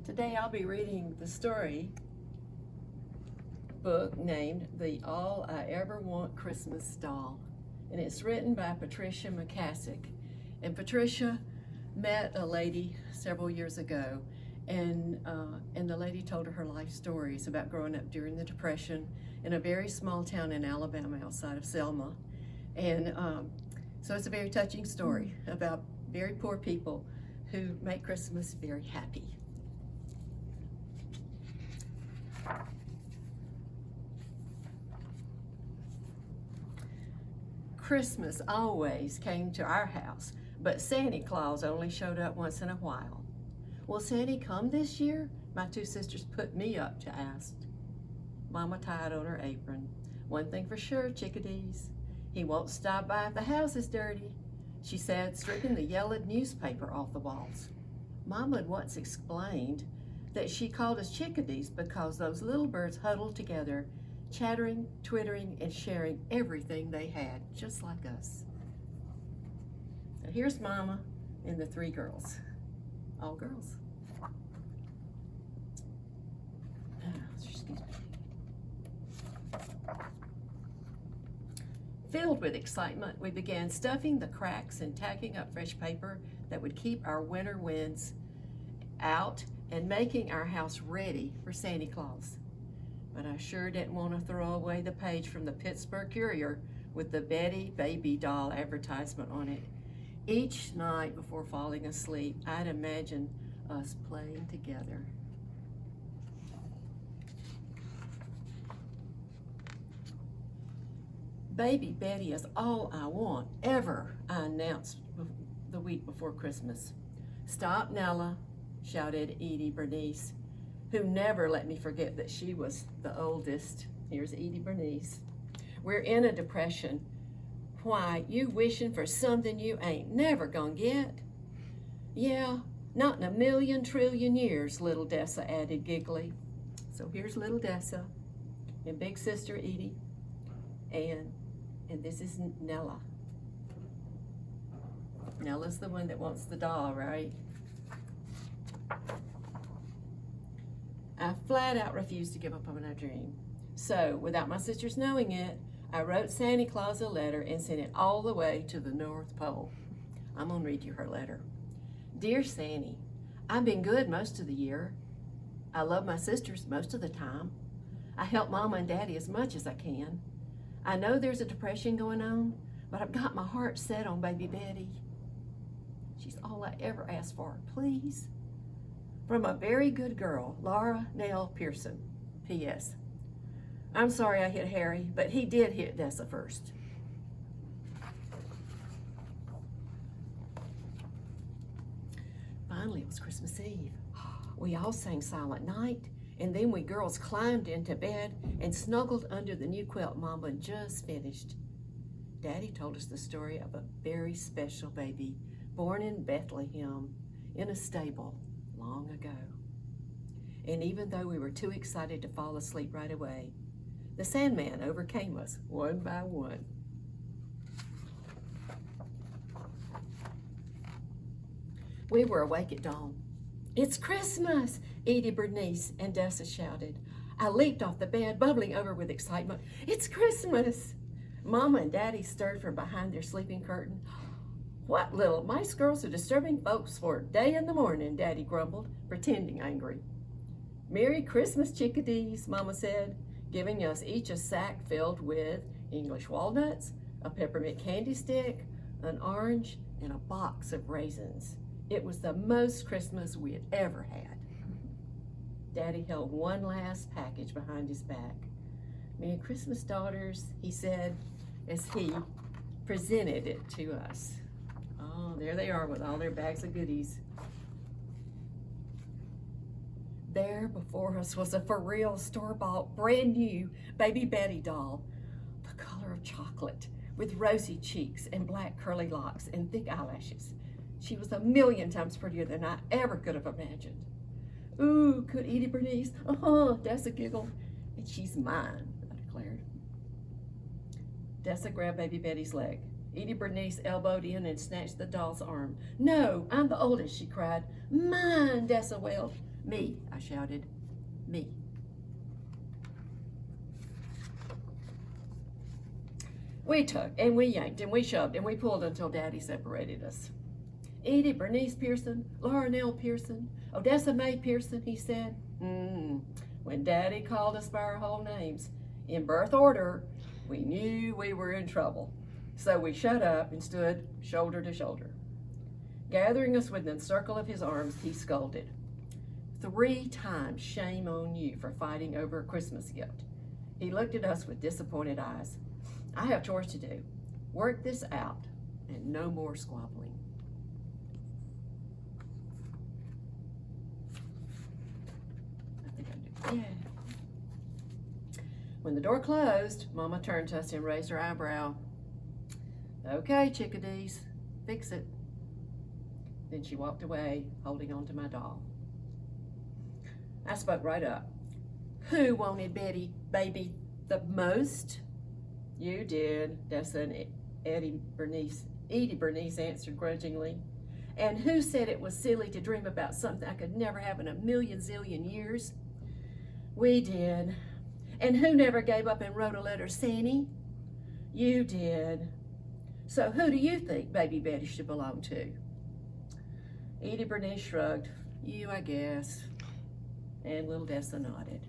Today I'll be reading the story book named The All I Ever Want Christmas Doll. And it's written by Patricia McCassick. And Patricia met a lady several years ago, and the lady told her life stories about growing up during the Depression in a very small town in Alabama outside of Selma. And so it's a very touching story about very poor people who make Christmas very happy. Christmas always came to our house, but Santa Claus only showed up once in a while. Will Santa come this year? My two sisters put me up to ask. Mama tied on her apron. One thing for sure, chickadees, he won't stop by if the house is dirty, she said, stripping the yellowed newspaper off the walls. Mama had once explained that she called us chickadees because those little birds huddled together, chattering, twittering, and sharing everything they had, just like us. Now here's Mama and the three girls, all girls. Excuse me. Filled with excitement, we began stuffing the cracks and tacking up fresh paper that would keep our winter winds out and making our house ready for Santa Claus. But I sure didn't want to throw away the page from the Pittsburgh Courier with the Betty baby doll advertisement on it. Each night before falling asleep, I'd imagine us playing together. Baby Betty is all I want, ever, I announced the week before Christmas. Stop, Nella, shouted Edie Bernice, who never let me forget that she was the oldest. Here's Edie Bernice. We're in a depression. Why, you wishing for something you ain't never gonna get? Yeah, not in a million trillion years, little Dessa added giggly. So here's little Dessa and big sister Edie, and this is Nella. Nella's the one that wants the doll, right? I flat out refused to give up on my dream. So, without my sisters knowing it, I wrote Santa Claus a letter and sent it all the way to the North Pole. I'm gonna read you her letter. Dear Sandy, I've been good most of the year. I love my sisters most of the time. I help Mama and Daddy as much as I can. I know there's a depression going on, but I've got my heart set on baby Betty. She's all I ever asked for, please. From a very good girl, Laura Nell Pearson. P.S. I'm sorry I hit Harry, but he did hit Dessa first. Finally, it was Christmas Eve. We all sang Silent Night, and then we girls climbed into bed and snuggled under the new quilt Mama just finished. Daddy told us the story of a very special baby born in Bethlehem in a stable long ago. And even though we were too excited to fall asleep right away, the Sandman overcame us one by one. We were awake at dawn. It's Christmas, Edie Bernice and Dessa shouted. I leaped off the bed, bubbling over with excitement. It's Christmas! Mama and Daddy stirred from behind their sleeping curtain. What little mice girls are disturbing folks for a day in the morning, Daddy grumbled, pretending angry. Merry Christmas, chickadees, Mama said, giving us each a sack filled with English walnuts, a peppermint candy stick, an orange, and a box of raisins. It was the most Christmas we had ever had. Daddy held one last package behind his back. Merry Christmas, daughters, he said as he presented it to us. Oh, there they are with all their bags of goodies. There before us was a for real store-bought, brand new baby Betty doll, the color of chocolate, with rosy cheeks and black curly locks and thick eyelashes. She was 1,000,000 times prettier than I ever could have imagined. Ooh, could Edie Bernice? Dessa giggled. And she's mine, I declared. Dessa grabbed baby Betty's leg. Edie Bernice elbowed in and snatched the doll's arm. No, I'm the oldest, she cried. Mine, Dessa wailed. Me, I shouted. Me. We tugged, and we yanked, and we shoved, and we pulled until Daddy separated us. Edie Bernice Pearson, Laura Nell Pearson, Odessa Mae Pearson, he said. When Daddy called us by our whole names, in birth order, we knew we were in trouble. So we shut up and stood shoulder to shoulder. Gathering us within the circle of his arms, he scolded. 3 times shame on you for fighting over a Christmas gift. He looked at us with disappointed eyes. I have chores to do. Work this out, and no more squabbling. I think I do. Yeah. When the door closed, Mama turned to us and raised her eyebrow. Okay, chickadees, fix it. Then she walked away, holding on to my doll. I spoke right up. Who wanted Betty, baby, the most? You did, Dessa and Edie Bernice answered grudgingly. And who said it was silly to dream about something I could never have in a million zillion years? We did. And who never gave up and wrote a letter, Sandy? You did. So who do you think baby Betty should belong to? Edie Bernice shrugged. You, I guess. And little Dessa nodded.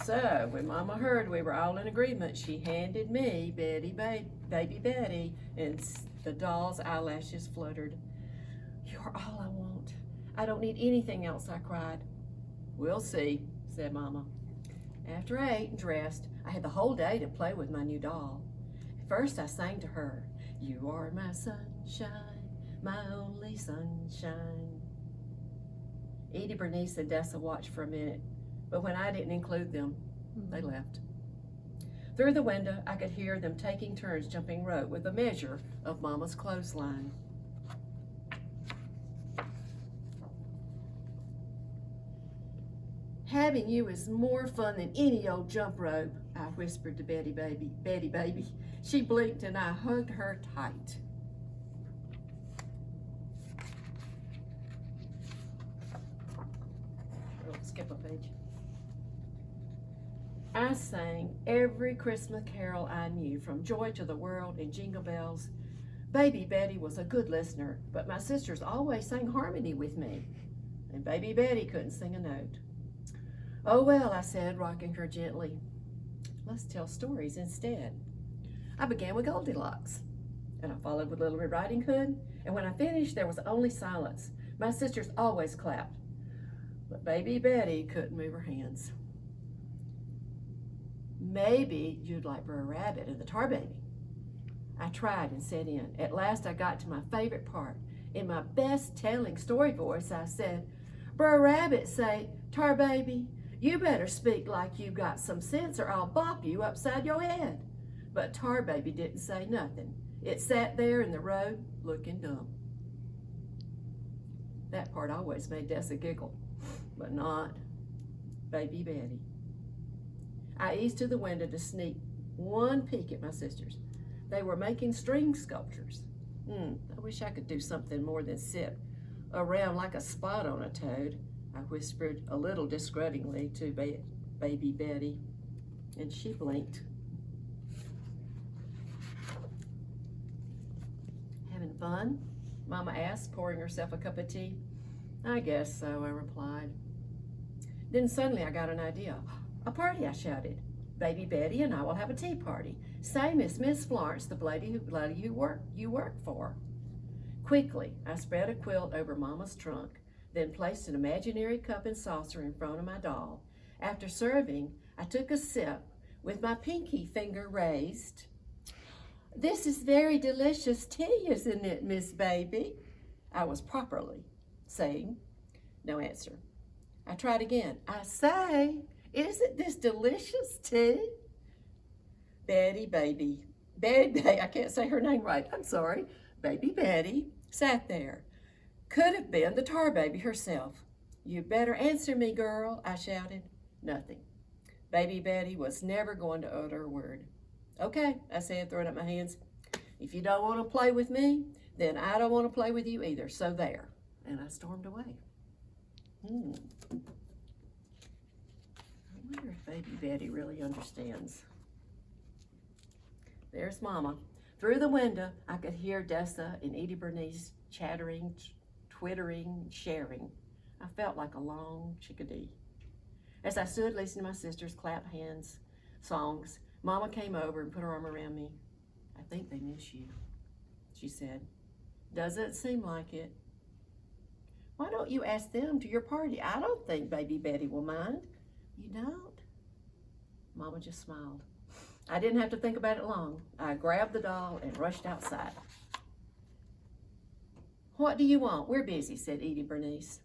So when Mama heard we were all in agreement, she handed me baby Betty, and the doll's eyelashes fluttered. You're all I want. I don't need anything else, I cried. We'll see, said Mama. After I ate and dressed, I had the whole day to play with my new doll. At first I sang to her, you are my sunshine, my only sunshine. Edie Bernice and Dessa watched for a minute, but when I didn't include them, they left. Through the window, I could hear them taking turns jumping rope with a measure of Mama's clothesline. Having you is more fun than any old jump rope, I whispered to Betty baby. She blinked and I hugged her tight. Oh, skip a page. I sang every Christmas carol I knew, from Joy to the World and Jingle Bells. Baby Betty was a good listener, but my sisters always sang harmony with me, and Baby Betty couldn't sing a note. Oh well, I said, rocking her gently. Let's tell stories instead. I began with Goldilocks, and I followed with Little Red Riding Hood, and when I finished, there was only silence. My sisters always clapped, but Baby Betty couldn't move her hands. Maybe you'd like Brer Rabbit and the Tar Baby. I tried and set in. At last I got to my favorite part. In my best telling story voice, I said, Brer Rabbit say, Tar Baby, you better speak like you got some sense or I'll bop you upside your head. But Tar Baby didn't say nothing. It sat there in the road looking dumb. That part always made Dessa giggle, but not Baby Betty. I eased to the window to sneak one peek at my sisters. They were making string sculptures. I wish I could do something more than sit around like a spot on a toad, I whispered a little disgruntlingly to Baby Betty, and she blinked. Having fun? Mama asked, pouring herself a cup of tea. I guess so, I replied. Then suddenly I got an idea. A party, I shouted. Baby Betty and I will have a tea party, same as Miss Florence, the lady you work for. Quickly, I spread a quilt over Mama's trunk, then placed an imaginary cup and saucer in front of my doll. After serving, I took a sip with my pinky finger raised. This is very delicious tea, isn't it, Miss Baby? I was properly saying. No answer. I tried again. I say, isn't this delicious tea? Betty, I can't say her name right, I'm sorry. Baby Betty sat there. Could have been the Tar Baby herself. You better answer me, girl, I shouted. Nothing. Baby Betty was never going to utter a word. Okay, I said, throwing up my hands. If you don't want to play with me, Then I don't want to play with you either, so there. And I stormed away. I wonder if baby Betty really understands. There's Mama. Through the window, I could hear Dessa and Edie Bernice chattering, twittering, sharing. I felt like a long chickadee. As I stood listening to my sisters clap hands, songs, Mama came over and put her arm around me. I think they miss you, she said. Doesn't seem like it. Why don't you ask them to your party? I don't think baby Betty will mind. You don't? Mama just smiled. I didn't have to think about it long. I grabbed the doll and rushed outside. What do you want? We're busy, said Edie Bernice.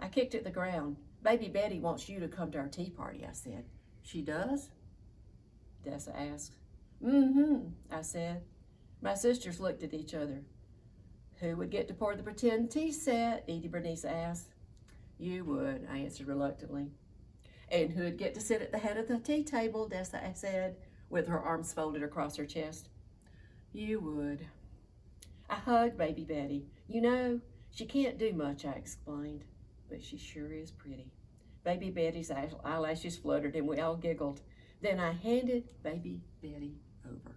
I kicked at the ground. Baby Betty wants you to come to our tea party, I said. She does? Dessa asked. I said. My sisters looked at each other. Who would get to pour the pretend tea set? Edie Bernice asked. You would, I answered reluctantly. And who'd get to sit at the head of the tea table? Dessa said, with her arms folded across her chest. You would. I hugged baby Betty. You know, she can't do much, I explained, but she sure is pretty. Baby Betty's eyelashes fluttered and we all giggled. Then I handed baby Betty over.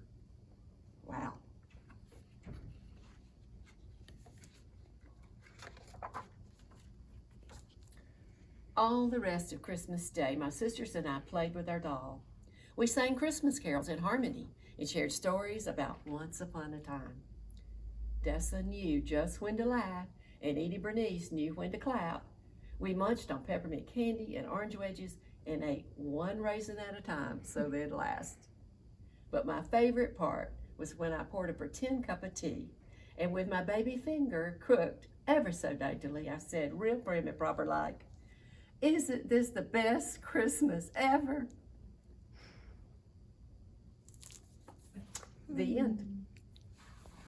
Wow. All the rest of Christmas Day, my sisters and I played with our doll. We sang Christmas carols in harmony and shared stories about once upon a time. Dessa knew just when to laugh, and Edie Bernice knew when to clap. We munched on peppermint candy and orange wedges and ate one raisin at a time so they'd last. But my favorite part was when I poured a pretend cup of tea, and with my baby finger crooked ever so daintily, I said, real prim and proper like, "Isn't this the best Christmas ever?" The end.